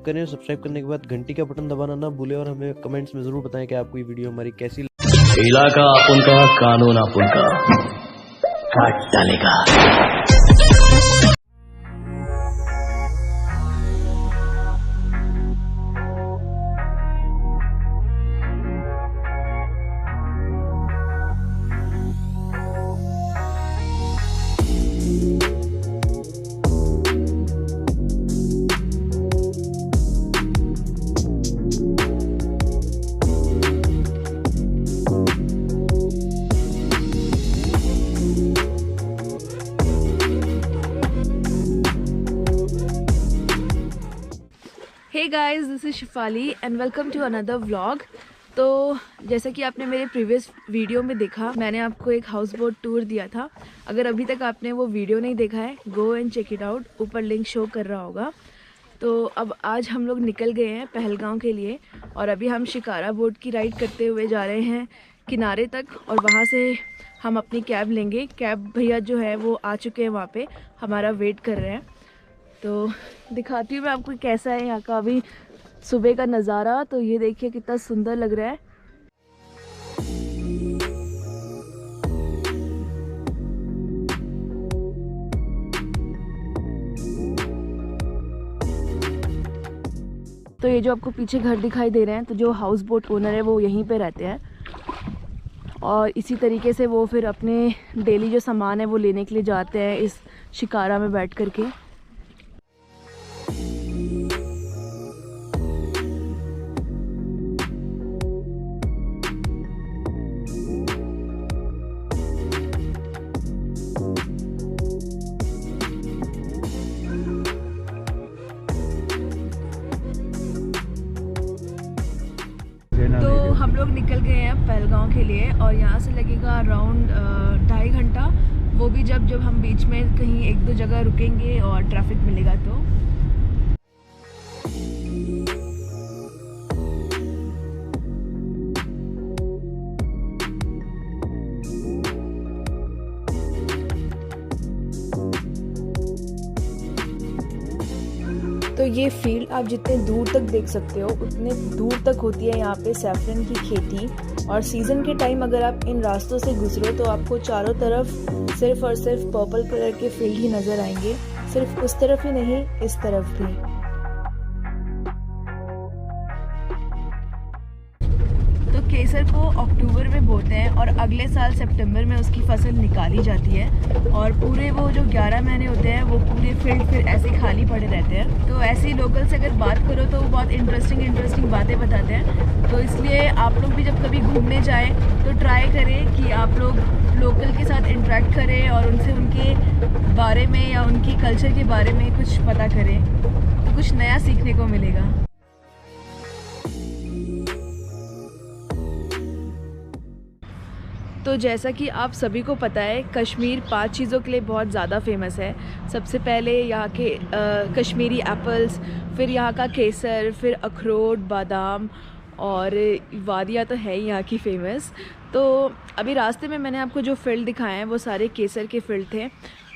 करें। सब्सक्राइब करने के बाद घंटी का बटन दबाना ना भूलें और हमें कमेंट्स में ज़रूर बताएं कि आपको ये वीडियो हमारी कैसी लगी। इलाका अपन का, कानून अपन का, काट डालेगा। Hey guys, this is Shifali and welcome to another vlog. तो जैसा कि आपने मेरे प्रीवियस वीडियो में देखा, मैंने आपको एक हाउस बोट टूर दिया था। अगर अभी तक आपने वो वीडियो नहीं देखा है, go and check it out, ऊपर लिंक शो कर रहा होगा। तो अब आज हम लोग निकल गए हैं पहलगांव के लिए और अभी हम शिकारा बोट की राइड करते हुए जा रहे हैं किनारे तक और वहाँ से हम अपनी कैब लेंगे। कैब भैया जो है वो आ चुके हैं, वहाँ पे हमारा वेट कर रहे हैं। तो दिखाती हूँ मैं आपको कैसा है यहाँ का अभी सुबह का नज़ारा। तो ये देखिए कितना सुंदर लग रहा है। तो ये जो आपको पीछे घर दिखाई दे रहे हैं, तो जो हाउस बोट ओनर है वो यहीं पे रहते हैं और इसी तरीके से वो फिर अपने डेली जो सामान है वो लेने के लिए जाते हैं इस शिकारा में बैठ करके। तो हम लोग निकल गए हैं पहलगांव के लिए और यहाँ से लगेगा अराउंड 2.5 घंटा, वो भी जब हम बीच में कहीं एक दो जगह रुकेंगे और ट्रैफिक मिलेगा तो। तो ये फील्ड आप जितने दूर तक देख सकते हो उतने दूर तक होती है यहाँ पे सैफरन की खेती। और सीज़न के टाइम अगर आप इन रास्तों से गुजरो तो आपको चारों तरफ सिर्फ और सिर्फ पर्पल कलर के फील्ड ही नज़र आएंगे। सिर्फ उस तरफ ही नहीं, इस तरफ भी। तो केसर को अक्टूबर में बोते हैं और अगले साल सितंबर में उसकी फसल निकाली जाती है और पूरे वो जो 11 महीने होते हैं वो पूरे फील्ड फिर ऐसे खाली पड़े रहते हैं। तो ऐसे ही लोकल से अगर बात करो तो वो बहुत इंटरेस्टिंग बातें बताते हैं। तो इसलिए आप लोग भी जब कभी घूमने जाएं तो ट्राई करें कि आप लोग लोकल के साथ इंटरेक्ट करें और उनसे उनके बारे में या उनकी कल्चर के बारे में कुछ पता करें, तो कुछ नया सीखने को मिलेगा। तो जैसा कि आप सभी को पता है, कश्मीर 5 चीज़ों के लिए बहुत ज़्यादा फेमस है। सबसे पहले यहाँ के कश्मीरी एप्पल्स, फिर यहाँ का केसर, फिर अखरोट, बादाम और वादियाँ तो है ही यहाँ की फ़ेमस। तो अभी रास्ते में मैंने आपको जो फील्ड दिखाए हैं वो सारे केसर के फील्ड थे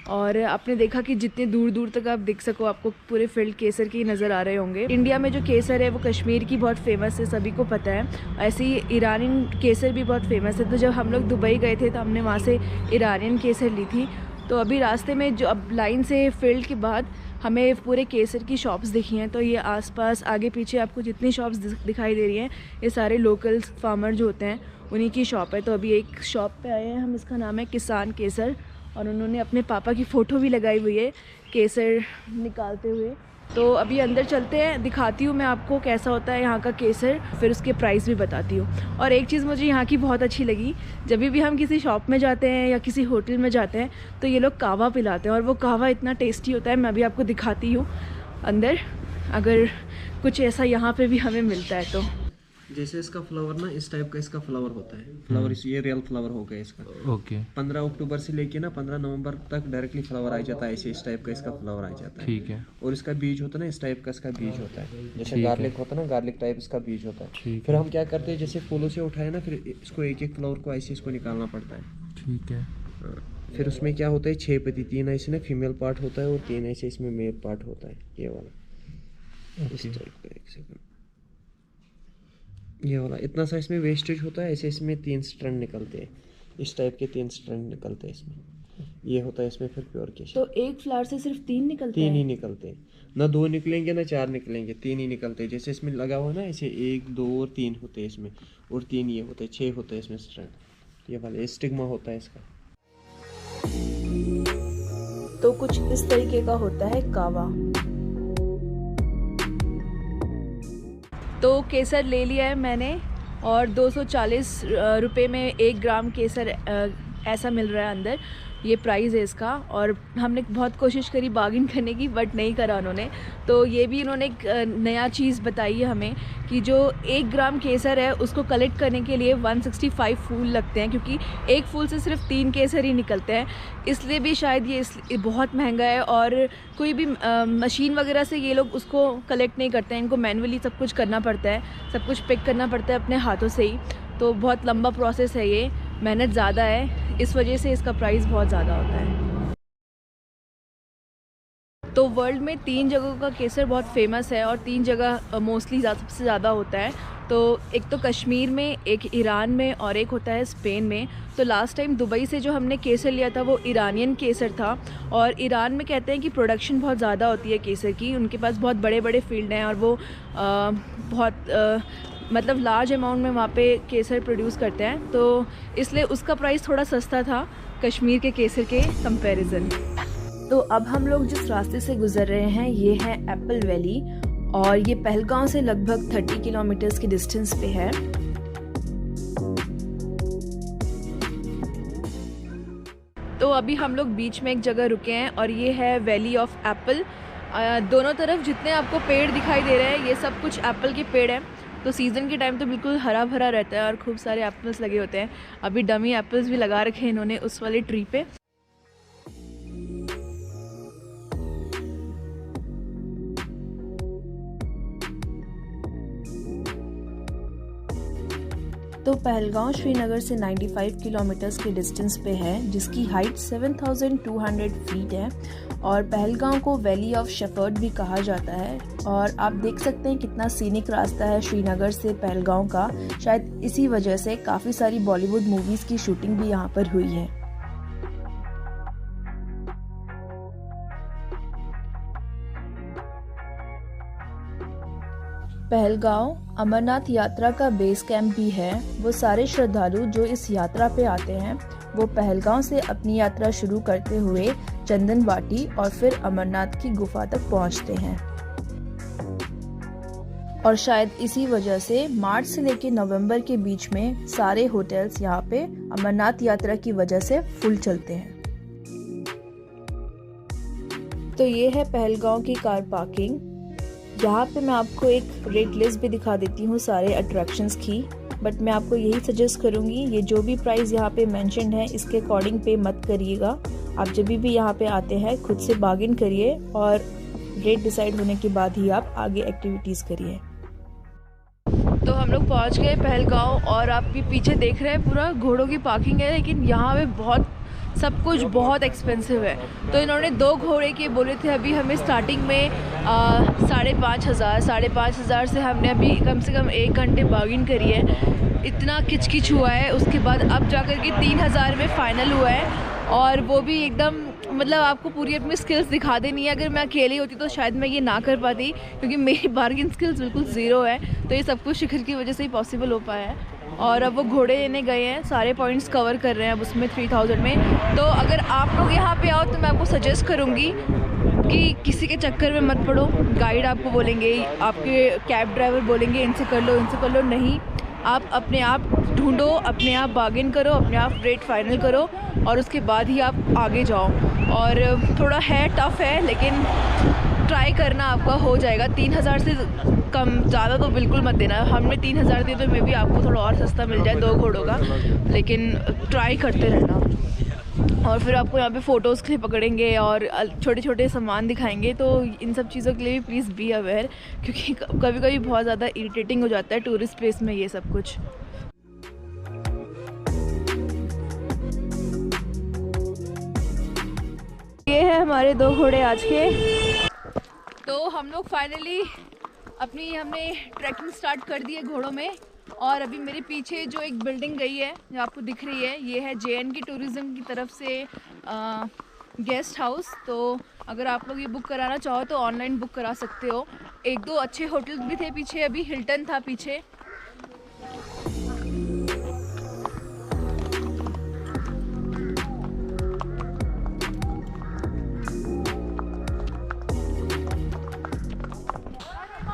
और आपने देखा कि जितने दूर दूर तक आप देख सको आपको पूरे फील्ड केसर के ही नज़र आ रहे होंगे। इंडिया में जो केसर है वो कश्मीर की बहुत फेमस है, सभी को पता है। ऐसे ही ईरानियन केसर भी बहुत फेमस है। तो जब हम लोग दुबई गए थे तो हमने वहाँ से ईरानियन केसर ली थी। तो अभी रास्ते में जो अब लाइन से फील्ड के बाद हमें पूरे केसर की शॉप्स दिखी हैं। तो ये आसपास आगे पीछे आपको जितनी शॉप्स दिखाई दे रही हैं ये सारे लोकल फार्मर जो होते हैं उन्हीं की शॉप है। तो अभी एक शॉप पे आए हैं हम, इसका नाम है किसान केसर और उन्होंने अपने पापा की फ़ोटो भी लगाई हुई है केसर निकालते हुए। तो अभी अंदर चलते हैं, दिखाती हूँ मैं आपको कैसा होता है यहाँ का केसर, फिर उसके प्राइस भी बताती हूँ। और एक चीज़ मुझे यहाँ की बहुत अच्छी लगी, जब भी हम किसी शॉप में जाते हैं या किसी होटल में जाते हैं तो ये लोग कहवा पिलाते हैं और वो कहवा इतना टेस्टी होता है। मैं अभी आपको दिखाती हूँ अंदर, अगर कुछ ऐसा यहाँ पे भी हमें मिलता है तो। जैसे इसका फ्लावर ना इस टाइप का इसका फ्लावर होता है। फ्लावर ये रियल फ्लावर हो गया इसका। ओके 15 अक्टूबर से लेके ना 15 नवंबर तक डायरेक्टली फ्लावर आ जाता है। ऐसे इस टाइप का इसका फ्लावर आ जाता है। ठीक है। और इसका बीज होता है ना इस टाइप का इसका बीज होता है। जैसे ठीक गार्लिक होता है ना, गार्लिक टाइप इसका बीज होता है। ठीक फिर है। हम क्या करते हैं, जैसे फूलों से उठाए ना, फिर इसको एक एक फ्लावर को ऐसे इसको निकालना पड़ता है। ठीक है। फिर उसमें क्या होता है, 6 पत्ती, 3 ऐसे ना फीमेल पार्ट होता है और 3 ऐसे इसमें मेल पार्ट होता है, ये वाला। इस टाइप का। एक सेकंड, ये वाला इतना सा इसमें वेस्टेज होता है, ऐसे इसमें 3 स्ट्रैंड निकलते हैं, इस टाइप के 3 स्ट्रैंड निकलते हैं इसमें। ये होता है इसमें फिर प्योर केशर। तो एक फ्लावर से सिर्फ 3 निकलते 3 ही हैं? निकलते हैं, ना 2 निकलेंगे ना 4 निकलेंगे, 3 ही निकलते हैं। जैसे इसमें लगा हुआ ना, ऐसे 1 2 और 3 होते हैं इसमें, और 3 ये होते हैं, 6 होते हैं इसमें स्ट्रैंड। ये वाले स्टिग्मा होता है इसका। तो कुछ इस तरीके का होता है कावा। तो केसर ले लिया है मैंने, और 240 रुपये में 1 ग्राम केसर ऐसा मिल रहा है अंदर, ये प्राइस है इसका। और हमने बहुत कोशिश करी बार्गिन करने की, बट नहीं करा उन्होंने। तो ये भी इन्होंने एक नया चीज़ बताई है हमें कि जो 1 ग्राम केसर है उसको कलेक्ट करने के लिए 165 फूल लगते हैं, क्योंकि एक फूल से सिर्फ 3 केसर ही निकलते हैं। इसलिए भी शायद ये बहुत महंगा है, और कोई भी मशीन वगैरह से ये लोग उसको कलेक्ट नहीं करते हैं, इनको मैनुअली सब कुछ करना पड़ता है, सब कुछ पिक करना पड़ता है अपने हाथों से ही। तो बहुत लंबा प्रोसेस है, ये मेहनत ज़्यादा है, इस वजह से इसका प्राइस बहुत ज़्यादा होता है। तो वर्ल्ड में 3 जगहों का केसर बहुत फेमस है, और 3 जगह मोस्टली सबसे ज़्यादा होता है। तो एक तो कश्मीर में, एक ईरान में, और एक होता है स्पेन में। तो लास्ट टाइम दुबई से जो हमने केसर लिया था वो ईरानियन केसर था, और ईरान में कहते हैं कि प्रोडक्शन बहुत ज़्यादा होती है केसर की, उनके पास बहुत बड़े बड़े फील्ड हैं, और वो बहुत मतलब लार्ज अमाउंट में वहाँ पे केसर प्रोड्यूस करते हैं। तो इसलिए उसका प्राइस थोड़ा सस्ता था कश्मीर के केसर के कंपैरिजन। तो अब हम लोग जिस रास्ते से गुजर रहे हैं ये है एप्पल वैली, और ये पहलगांव से लगभग 30 किलोमीटर्स की डिस्टेंस पे है। तो अभी हम लोग बीच में एक जगह रुके हैं, और ये है वैली ऑफ एप्पल। दोनों तरफ जितने आपको पेड़ दिखाई दे रहे हैं ये सब कुछ एप्पल के पेड़ हैं। तो सीज़न के टाइम तो बिल्कुल हरा भरा रहता है, और खूब सारे एप्पल्स लगे होते हैं। अभी डमी एप्पल्स भी लगा रखे हैं इन्होंने उस वाले ट्री पे। तो पहलगांव श्रीनगर से 95 किलोमीटर्स के डिस्टेंस पे है, जिसकी हाइट 7200 फीट है, और पहलगांव को वैली ऑफ शेफर्ड भी कहा जाता है। और आप देख सकते हैं कितना सीनिक रास्ता है श्रीनगर से पहलगांव का। शायद इसी वजह से काफ़ी सारी बॉलीवुड मूवीज़ की शूटिंग भी यहाँ पर हुई है। पहलगांव अमरनाथ यात्रा का बेस कैंप भी है। वो सारे श्रद्धालु जो इस यात्रा पे आते हैं वो पहलगांव से अपनी यात्रा शुरू करते हुए चंदन बाटी और फिर अमरनाथ की गुफा तक पहुंचते हैं। और शायद इसी वजह से मार्च से लेकर नवंबर के बीच में सारे होटल्स यहाँ पे अमरनाथ यात्रा की वजह से फुल चलते हैं। तो ये है पहलगांव की कार पार्किंग। यहाँ पे मैं आपको एक रेट लिस्ट भी दिखा देती हूँ सारे अट्रैक्शंस की, बट मैं आपको यही सजेस्ट करूँगी ये जो भी प्राइस यहाँ पे मेंशन्ड है इसके अकॉर्डिंग पे मत करिएगा। आप जब भी यहाँ पे आते हैं खुद से बार्गेन करिए, और रेट डिसाइड होने के बाद ही आप आगे एक्टिविटीज़ करिए। तो हम लोग पहुँच गए पहलगांव, और आप पीछे देख रहे हैं पूरा घोड़ों की पार्किंग है, लेकिन यहाँ पे बहुत सब कुछ बहुत एक्सपेंसिव है। तो इन्होंने 2 घोड़े के बोले थे अभी हमें स्टार्टिंग में 5,500 से हमने अभी कम से कम 1 घंटे बार्गेन करी है। इतना किचकिच हुआ है, उसके बाद अब जाकर के 3,000 में फ़ाइनल हुआ है। और वो भी एकदम मतलब आपको पूरी अपनी स्किल्स दिखा देनी है। अगर मैं अकेली होती तो शायद मैं ये ना कर पाती, क्योंकि मेरी बार्गेन स्किल्स बिल्कुल ज़ीरो है। तो ये सब कुछ शिखर की वजह से ही पॉसिबल हो पाया है। और अब वो घोड़े लेने गए हैं, सारे पॉइंट्स कवर कर रहे हैं अब उसमें 3000 में। तो अगर आप लोग यहाँ पे आओ तो मैं आपको सजेस्ट करूँगी कि किसी के चक्कर में मत पड़ो। गाइड आपको बोलेंगे, आपके कैब ड्राइवर बोलेंगे इनसे कर लो, नहीं, आप अपने आप ढूंढो, अपने आप बार्गेन करो, अपने आप रेट फाइनल करो, और उसके बाद ही आप आगे जाओ। और थोड़ा है टफ़ है, लेकिन ट्राई करना आपका हो जाएगा। 3,000 से कम ज़्यादा तो बिल्कुल मत देना। हमने 3,000 दिए तो मे भी आपको थोड़ा और सस्ता मिल जाए 2 घोड़ों का, लेकिन ट्राई करते रहना। और फिर आपको यहाँ पे फ़ोटोज़ के लिए पकड़ेंगे और छोटे छोटे सामान दिखाएंगे। तो इन सब चीज़ों के लिए भी प्लीज़ बी अवेयर, क्योंकि कभी कभी बहुत ज़्यादा इरिटेटिंग हो जाता है टूरिस्ट प्लेस में ये सब कुछ। ये है हमारे 2 घोड़े आज के। तो हम लोग फाइनली अपनी हमने ट्रैकिंग स्टार्ट कर दी है घोड़ों में। और अभी मेरे पीछे जो एक बिल्डिंग गई है जो आपको दिख रही है, ये है JNK टूरिज़्म की तरफ से गेस्ट हाउस। तो अगर आप लोग ये बुक कराना चाहो तो ऑनलाइन बुक करा सकते हो। एक दो अच्छे होटल भी थे पीछे, अभी हिल्टन था पीछे।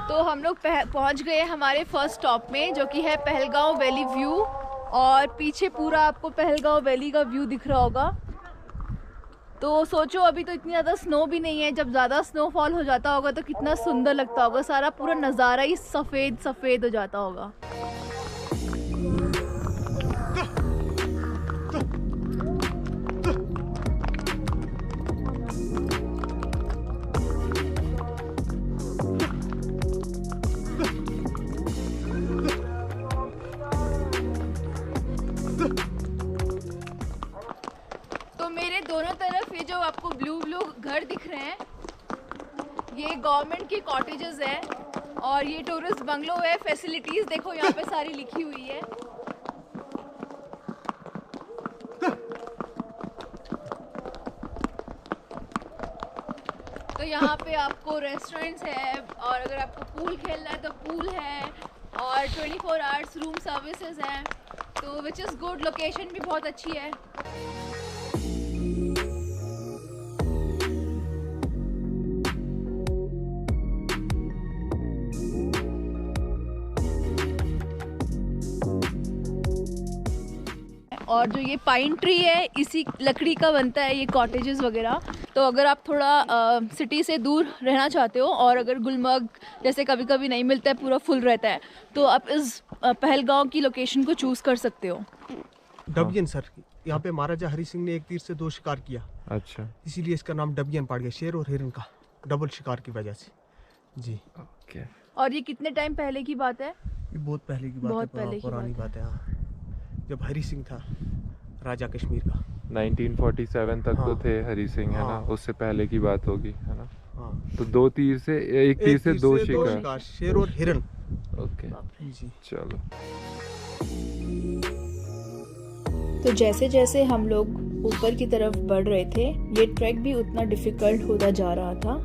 तो हम लोग पहुंच गए हमारे फर्स्ट स्टॉप में, जो कि है पहलगांव वैली व्यू। और पीछे पूरा आपको पहलगांव वैली का व्यू दिख रहा होगा। तो सोचो अभी तो इतनी ज़्यादा स्नो भी नहीं है, जब ज़्यादा स्नोफॉल हो जाता होगा तो कितना सुंदर लगता होगा, सारा पूरा नज़ारा ही सफ़ेद सफ़ेद हो जाता होगा। तो मेरे दोनों तरफ ये जो आपको ब्लू ब्लू घर दिख रहे हैं, ये गवर्नमेंट के कॉटेजेस हैं और ये टूरिस्ट बंगलो है। फैसिलिटीज़ देखो यहाँ पे सारी लिखी हुई है। तो यहाँ पे आपको रेस्टोरेंट्स है, और अगर आपको पूल खेलना है तो पूल है, और 24 आवर्स रूम सर्विसेज हैं। तो विच इज़ गुड, लोकेशन भी बहुत अच्छी है। और जो ये पाइन ट्री है, इसी लकड़ी का बनता है ये कॉटेजेस वगैरह। तो अगर आप थोड़ा सिटी से दूर रहना चाहते हो, और अगर गुलमर्ग जैसे कभी कभी नहीं मिलता है, पूरा फुल रहता है, तो आप इस पहलगांव की लोकेशन को चूज़ कर सकते हो। डबियन सर, यहाँ पे महाराजा हरि सिंह ने एक तीर से दो शिकार किया। अच्छा, इसीलिए इसका नाम डबियन पड़ गया, शेर और हिरन का डबल शिकार की वजह से जी। ओके। और ये कितने टाइम पहले की बात है? ये बहुत पहले की बात बहुत है, पहले की पुरानी बात बात है। हाँ, जब हरि सिंह था राजा कश्मीर का। 1947 तक तो हाँ। थे हरि सिंह, है ना? हाँ। उससे पहले की बात होगी, है ना? हाँ, तो दो तीर से, एक तीर से दो शिकार। शेर और हिरन। ओके, जी चलो। तो जैसे जैसे हम लोग ऊपर की तरफ बढ़ रहे थे, ये ट्रैक भी उतना डिफ़िकल्ट होता जा रहा था।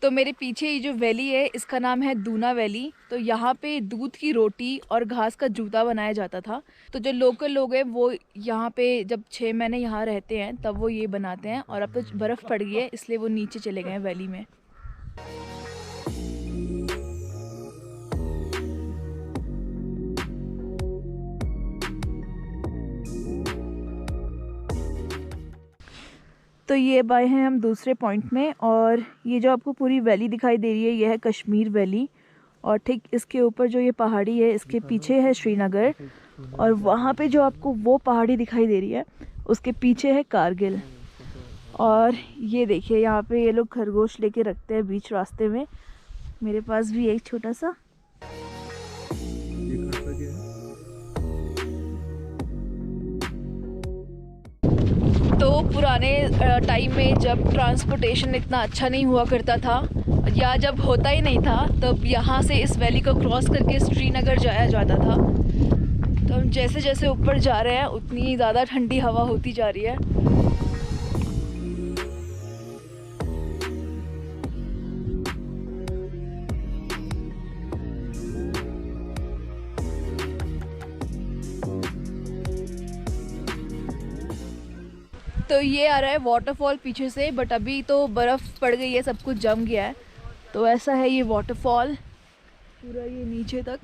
तो मेरे पीछे ये जो वैली है, इसका नाम है दूना वैली। तो यहाँ पे दूध की रोटी और घास का जूता बनाया जाता था। तो जो लोकल लोग हैं वो यहाँ पे जब 6 महीने यहाँ रहते हैं तब वो ये बनाते हैं। और अब तो बर्फ़ पड़ गई है, इसलिए वो नीचे चले गए हैं वैली में। तो ये अब आए हैं हम दूसरे पॉइंट में, और ये जो आपको पूरी वैली दिखाई दे रही है, ये है कश्मीर वैली। और ठीक इसके ऊपर जो ये पहाड़ी है, इसके पीछे है श्रीनगर। और वहाँ पे जो आपको वो पहाड़ी दिखाई दे रही है, उसके पीछे है कारगिल। और ये देखिए यहाँ पे ये लोग खरगोश लेके रखते हैं बीच रास्ते में। मेरे पास भी एक छोटा सा। तो पुराने टाइम में जब ट्रांसपोर्टेशन इतना अच्छा नहीं हुआ करता था, या जब होता ही नहीं था, तब यहाँ से इस वैली को क्रॉस करके श्रीनगर जाया जाता था। तो हम जैसे जैसे ऊपर जा रहे हैं उतनी ज़्यादा ठंडी हवा होती जा रही है। तो ये आ रहा है वाटरफॉल पीछे से, बट अभी तो बर्फ़ पड़ गई है, सब कुछ जम गया है। तो ऐसा है ये वाटरफॉल पूरा ये नीचे तक।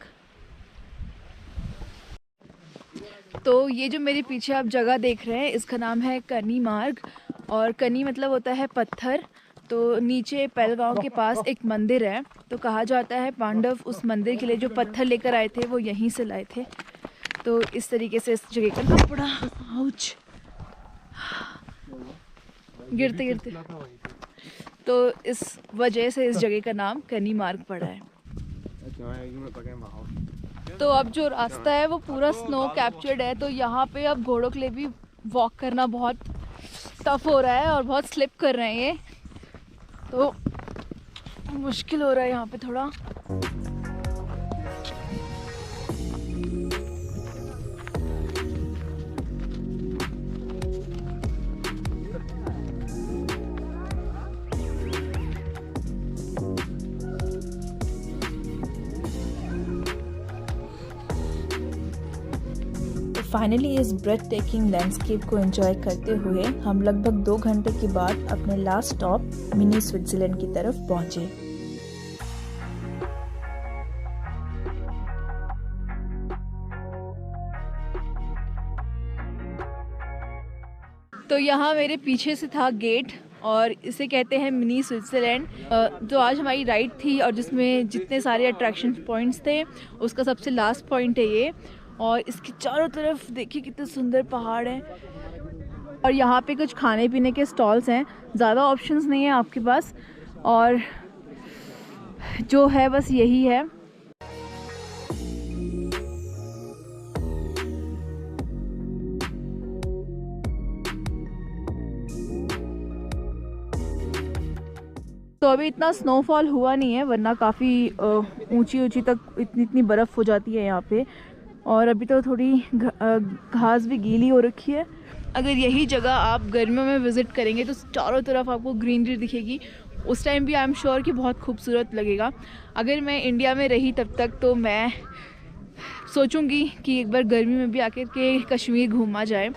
तो ये जो मेरे पीछे आप जगह देख रहे हैं, इसका नाम है कनी मार्ग। और कनी मतलब होता है पत्थर। तो नीचे पहलगांव के पास एक मंदिर है। तो कहा जाता है पांडव उस मंदिर के लिए जो पत्थर लेकर आए थे वो यहीं से लाए थे। तो इस तरीके से इस जगह का नाम पड़ा। आउच, गिरते गिरते। तो इस वजह से इस जगह का नाम कनी मार्ग पड़ा है। तो अब जो रास्ता है वो पूरा स्नो कैप्चर्ड है, तो यहाँ पे अब घोड़ों के लिए भी वॉक करना बहुत टफ हो रहा है और बहुत स्लिप कर रहे हैं ये, तो मुश्किल हो रहा है यहाँ पे थोड़ा। फाइनली इस ब्रेथ टेकिंग लैंडस्केप को एंजॉय करते हुए हम लगभग 2 घंटे के बाद अपने लास्ट स्टॉप मिनी स्विट्जरलैंड की तरफ पहुंचे। तो यहाँ मेरे पीछे से था गेट और इसे कहते हैं मिनी स्विट्ज़रलैंड। जो आज हमारी राइड थी और जिसमें जितने सारे अट्रैक्शन पॉइंट्स थे उसका सबसे लास्ट पॉइंट है ये, और इसके चारों तरफ देखिए कितने सुंदर पहाड़ हैं। और यहाँ पे कुछ खाने पीने के स्टॉल्स हैं, ज़्यादा ऑप्शंस नहीं है आपके पास, और जो है बस यही है। तो अभी इतना स्नोफॉल हुआ नहीं है, वरना काफ़ी ऊंची तक इतनी बर्फ़ हो जाती है यहाँ पे, और अभी तो थोड़ी घास भी गीली हो रखी है। अगर यही जगह आप गर्मियों में विज़िट करेंगे तो चारों तरफ आपको ग्रीनरी दिखेगी, उस टाइम भी आई एम श्योर कि बहुत खूबसूरत लगेगा। अगर मैं इंडिया में रही तब तक तो मैं सोचूंगी कि एक बार गर्मी में भी आकर के कश्मीर घूमा जाए।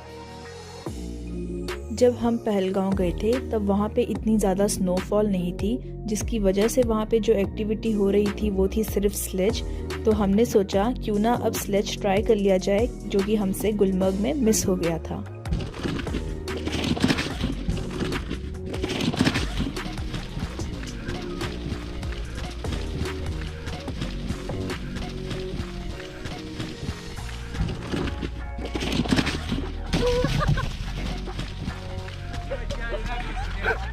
जब हम पहलगांव गए थे तब वहाँ पे इतनी ज़्यादा स्नोफॉल नहीं थी, जिसकी वजह से वहाँ पे जो एक्टिविटी हो रही थी वो थी सिर्फ स्लेज। तो हमने सोचा क्यों ना अब स्लेज ट्राई कर लिया जाए, जो कि हमसे गुलमर्ग में मिस हो गया था।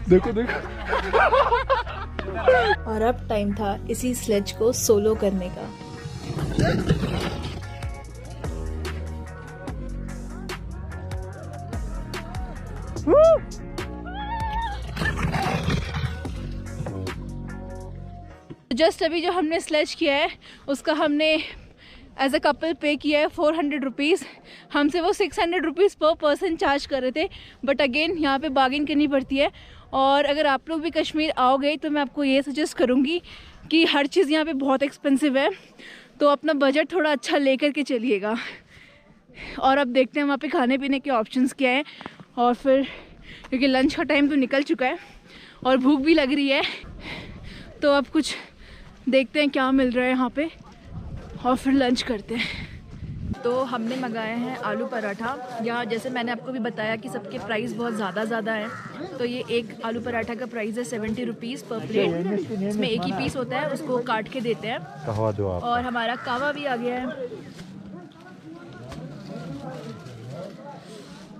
देखो और अब टाइम था इसी स्लेज को सोलो करने का। जस्ट अभी जो हमने स्लेज किया है उसका हमने एज अ कपल पे किया है 400 रुपीज़। हमसे वो 600 रुपीज़ पर पर्सन चार्ज कर रहे थे, बट अगेन यहाँ पे बार्गेन करनी पड़ती है। और अगर आप लोग भी कश्मीर आओगे तो मैं आपको ये सजेस्ट करूँगी कि हर चीज़ यहाँ पे बहुत एक्सपेंसिव है, तो अपना बजट थोड़ा अच्छा लेकर के चलिएगा। और अब देखते हैं वहाँ पे खाने पीने के ऑप्शंस क्या हैं, और फिर क्योंकि लंच का टाइम तो निकल चुका है और भूख भी लग रही है, तो अब कुछ देखते हैं क्या मिल रहा है यहाँ पे और फिर लंच करते हैं। तो हमने मंगाए हैं आलू पराठा। यहाँ जैसे मैंने आपको भी बताया कि सबके प्राइस बहुत ज़्यादा है, तो ये एक आलू पराठा का प्राइस है 70 रुपीज़ पर प्लेट। इसमें एक ही पीस होता है, उसको काट के देते हैं। कहवा जो आप और हमारा कहवा भी आ गया है।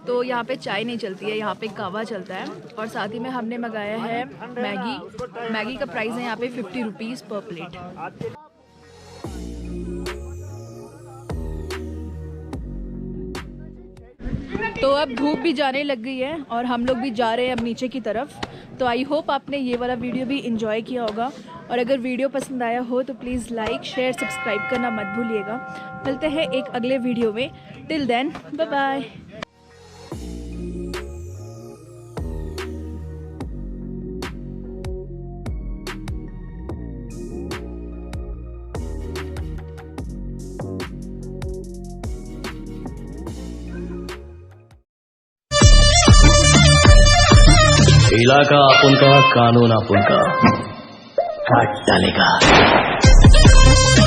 तो यहाँ पे चाय नहीं चलती है, यहाँ पे कहवा चलता है। और साथ ही में हमने मंगाया है मैगी का प्राइस है यहाँ पे 50 रुपीज़ पर प्लेट। तो अब धूप भी जाने लग गई है और हम लोग भी जा रहे हैं अब नीचे की तरफ। तो आई होप आपने ये वाला वीडियो भी एंजॉय किया होगा, और अगर वीडियो पसंद आया हो तो प्लीज़ लाइक शेयर सब्सक्राइब करना मत भूलिएगा। मिलते हैं एक अगले वीडियो में। Till then bye bye. इलाका अपन का, कानून अपन का, काट डालेगा।